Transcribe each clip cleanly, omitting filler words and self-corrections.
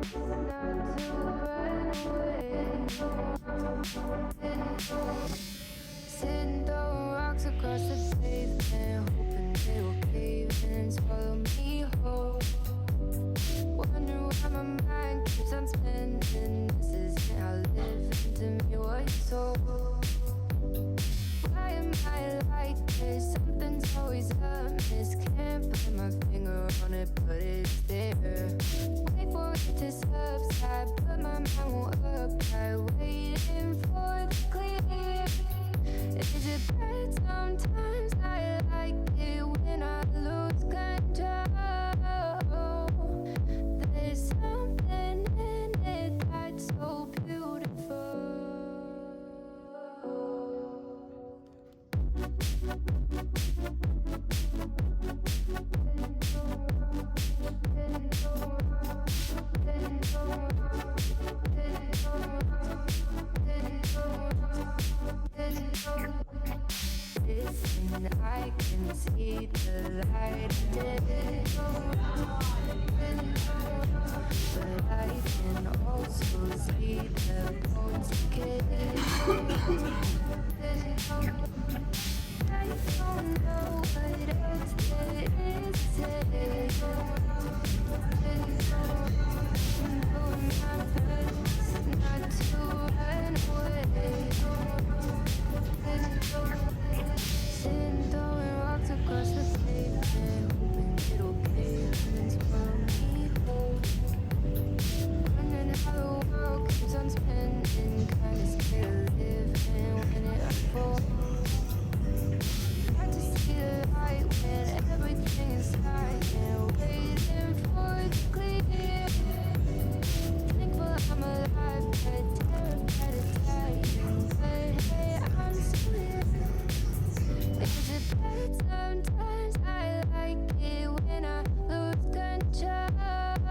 not to run away. Sitting throwing rocks across the pavement, hoping they will cave in and swallow me whole. Wondering why my mind keeps on spinning. This isn't how living to me was told. Why am I like this? Something's always amiss. Can't put my finger on it, but it's there. Wait for it to subside, but my mind won't apply. Waiting for the clear. Is it bad? Sometimes I like it when I lose control. There's something in it that's so beautiful. Listen, I can see the light in it, but I can also see the bones decay. I don't know what else there is to say. Doing my best not to run away. Sitting throwing rocks across the pavement, hoping it'll cave and swallow me whole. Wondering how the world keeps on spinning, kinda scared of living when it unfolds. Hard to see the light when everything is dying, waiting for the clear. Thankful I'm alive, but terrified of dying. But hey, I'm still here. Is it bad? Sometimes I like it when I lose control.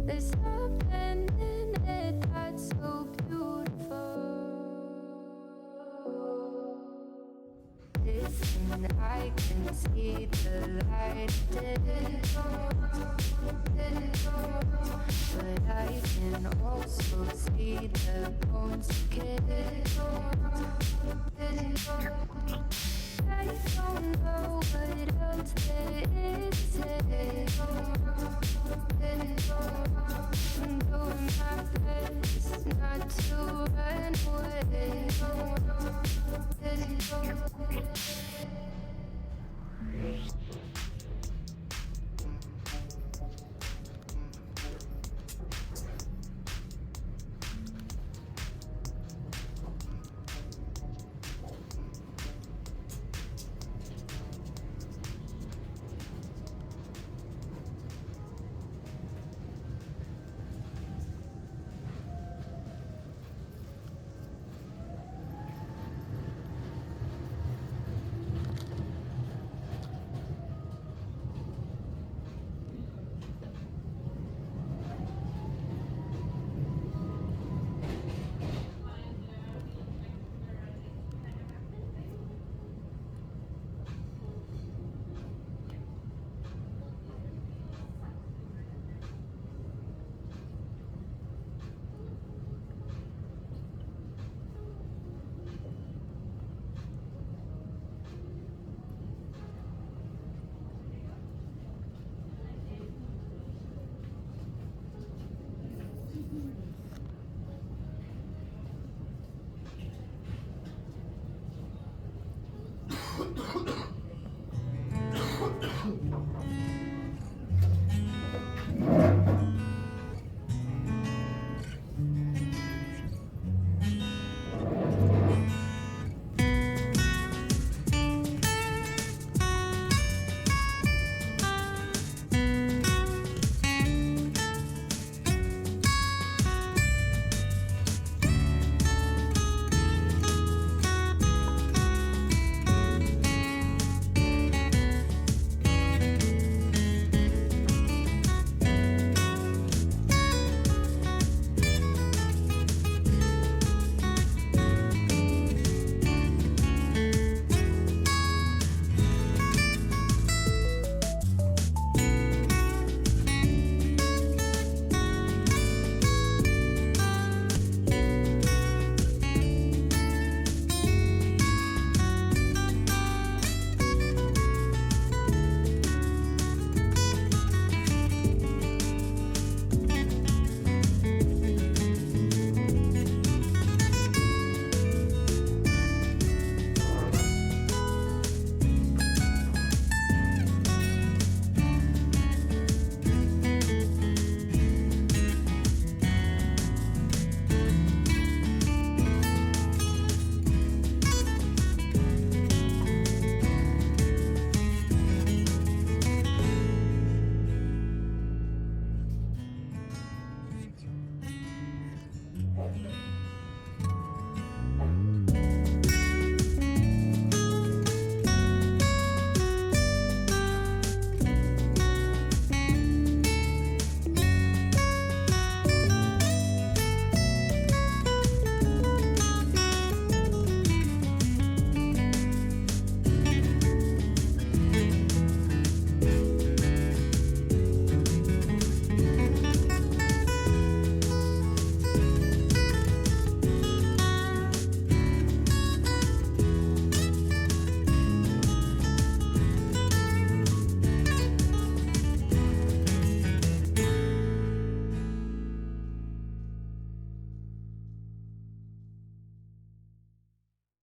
There's something in it that's so beautiful. Listen, I can see the light in it, but I can also see the bones decay. I don't know what else there is to say.